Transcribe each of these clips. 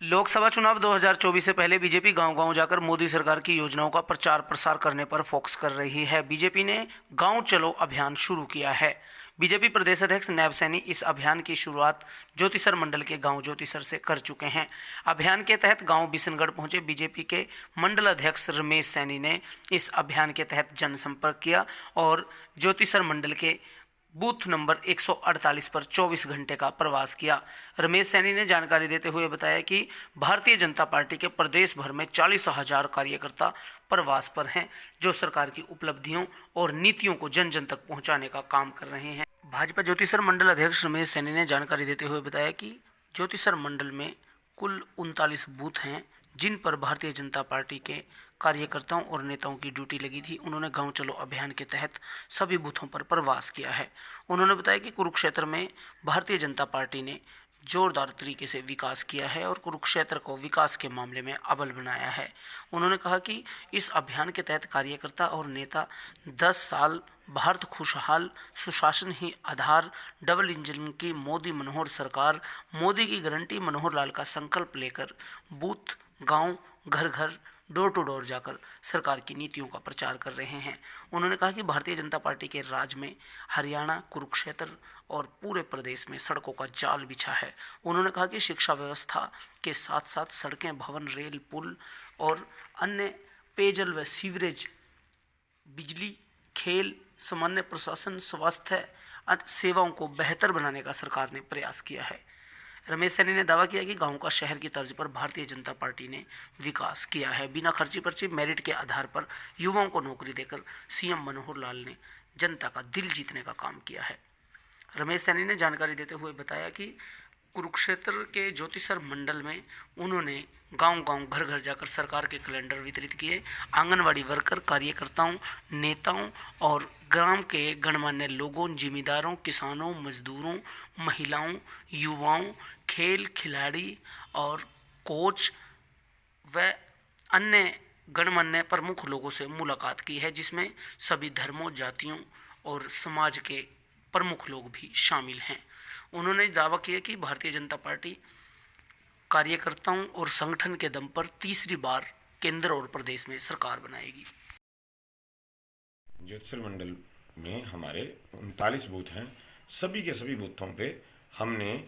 लोकसभा चुनाव 2024 से पहले बीजेपी गांव-गांव जाकर मोदी सरकार की योजनाओं का प्रचार प्रसार करने पर फोकस कर रही है। बीजेपी ने गांव चलो अभियान शुरू किया है। बीजेपी प्रदेश अध्यक्ष नैब सैनी इस अभियान की शुरुआत ज्योतिसर मंडल के गांव ज्योतिसर से कर चुके हैं। अभियान के तहत गांव बिशनगढ़ पहुंचे बीजेपी के मंडल अध्यक्ष रमेश सैनी ने इस अभियान के तहत जनसंपर्क किया और ज्योतिसर मंडल के बूथ नंबर 148 पर 24 घंटे का प्रवास किया। रमेश सैनी ने जानकारी देते हुए बताया कि भारतीय जनता पार्टी के प्रदेश भर में 40,000 कार्यकर्ता प्रवास पर हैं, जो सरकार की उपलब्धियों और नीतियों को जन जन तक पहुंचाने का काम कर रहे हैं। भाजपा ज्योतिसर मंडल अध्यक्ष रमेश सैनी ने जानकारी देते हुए बताया कि ज्योतिसर मंडल में कुल 39 बूथ हैं, जिन पर भारतीय जनता पार्टी के कार्यकर्ताओं और नेताओं की ड्यूटी लगी थी। उन्होंने गांव चलो अभियान के तहत सभी बूथों पर प्रवास किया है। उन्होंने बताया कि कुरुक्षेत्र में भारतीय जनता पार्टी ने जोरदार तरीके से विकास किया है और कुरुक्षेत्र को विकास के मामले में अव्वल बनाया है। उन्होंने कहा कि इस अभियान के तहत कार्यकर्ता और नेता 10 साल भारत खुशहाल, सुशासन ही आधार, डबल इंजन की मोदी मनोहर सरकार, मोदी की गारंटी, मनोहर लाल का संकल्प लेकर बूथ, गांव, घर घर, डोर टू डोर जाकर सरकार की नीतियों का प्रचार कर रहे हैं। उन्होंने कहा कि भारतीय जनता पार्टी के राज में हरियाणा, कुरुक्षेत्र और पूरे प्रदेश में सड़कों का जाल बिछा है। उन्होंने कहा कि शिक्षा व्यवस्था के साथ साथ सड़कें, भवन, रेल, पुल और अन्य पेयजल व सीवरेज, बिजली, खेल, सामान्य प्रशासन, स्वास्थ्य सेवाओं को बेहतर बनाने का सरकार ने प्रयास किया है। रमेश सैनी ने दावा किया कि गांव का शहर की तर्ज पर भारतीय जनता पार्टी ने विकास किया है। बिना खर्ची पर्ची मेरिट के आधार पर युवाओं को नौकरी देकर सीएम मनोहर लाल ने जनता का दिल जीतने का काम किया है। रमेश सैनी ने जानकारी देते हुए बताया कि कुरुक्षेत्र के ज्योतिसर मंडल में उन्होंने गांव-गांव, घर-घर जाकर सरकार के कैलेंडर वितरित किए। आंगनवाड़ी वर्कर, कार्यकर्ताओं, नेताओं और ग्राम के गणमान्य लोगों, जिम्मेदारों, किसानों, मजदूरों, महिलाओं, युवाओं, खेल खिलाड़ी और कोच व अन्य गणमान्य प्रमुख लोगों से मुलाकात की है, जिसमें सभी धर्मों, जातियों और समाज के प्रमुख लोग भी शामिल हैं। उन्होंने दावा किया कि भारतीय जनता पार्टी कार्यकर्ताओं और संगठन के दम पर तीसरी बार केंद्र और प्रदेश में सरकार बनाएगी। ज्योतिसर मंडल में हमारे 39 बूथ हैं। सभी के सभी बूथों पे हमने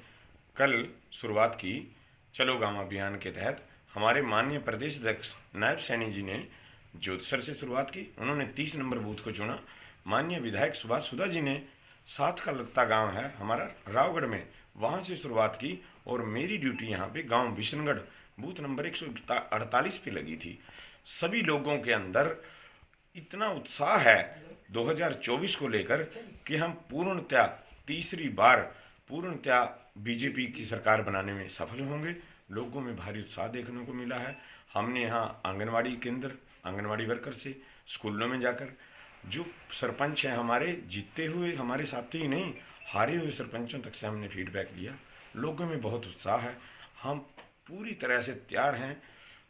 कल शुरुआत की चलो गांव अभियान के तहत। हमारे माननीय प्रदेश अध्यक्ष नायब सैनी जी ने ज्योतिसर से शुरुआत की। उन्होंने 30 नंबर बूथ को चुना। माननीय विधायक सुभाष सुधा जी ने साथ का लगता गांव है हमारा रावगढ़ में, वहां से शुरुआत की और मेरी ड्यूटी यहाँ पे गांव बिशनगढ़ बूथ नंबर 148 पे लगी थी। सभी लोगों के अंदर इतना उत्साह है 2024 को लेकर कि हम पूर्णतया तीसरी बार पूर्णतया बीजेपी की सरकार बनाने में सफल होंगे। लोगों में भारी उत्साह देखने को मिला है। हमने यहाँ आंगनवाड़ी केंद्र, आंगनवाड़ी वर्कर से स्कूलों में जाकर जो सरपंच हैं हमारे, जीतते हुए हमारे साथी ही नहीं, हारे हुए सरपंचों तक से हमने फीडबैक लिया। लोगों में बहुत उत्साह है। हम पूरी तरह से तैयार हैं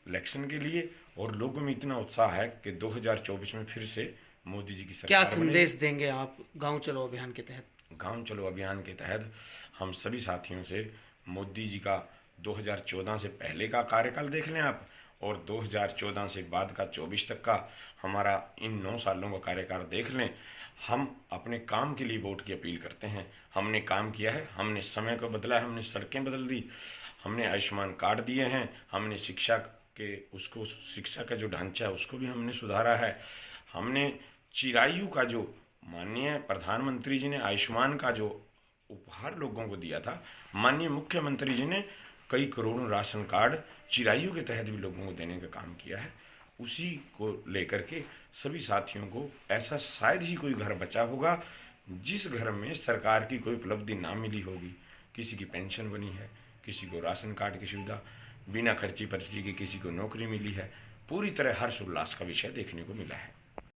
इलेक्शन के लिए और लोगों में इतना उत्साह है कि 2024 में फिर से मोदी जी की सरकार क्या संदेश देंगे आप गांव चलो अभियान के तहत? गांव चलो अभियान के तहत हम सभी साथियों से मोदी जी का 2014 से पहले का कार्यकाल देख लें आप और 2014 से बाद का 24 तक का हमारा इन 9 सालों का कार्यकाल देख लें। हम अपने काम के लिए वोट की अपील करते हैं। हमने काम किया है, हमने समय को बदला है, हमने सड़कें बदल दी, हमने आयुष्मान कार्ड दिए हैं, हमने शिक्षा का जो ढांचा है उसको भी हमने सुधारा है। हमने चिरायु का जो माननीय प्रधानमंत्री जी ने आयुष्मान का जो उपहार लोगों को दिया था, माननीय मुख्यमंत्री जी ने कई करोड़ों राशन कार्ड चिरायु के तहत भी लोगों को देने का काम किया है। उसी को लेकर के सभी साथियों को ऐसा शायद ही कोई घर बचा होगा जिस घर में सरकार की कोई उपलब्धि ना मिली होगी। किसी की पेंशन बनी है, किसी को राशन कार्ड की सुविधा, बिना खर्ची पर्ची के किसी को नौकरी मिली है। पूरी तरह हर्ष उल्लास का विषय देखने को मिला है।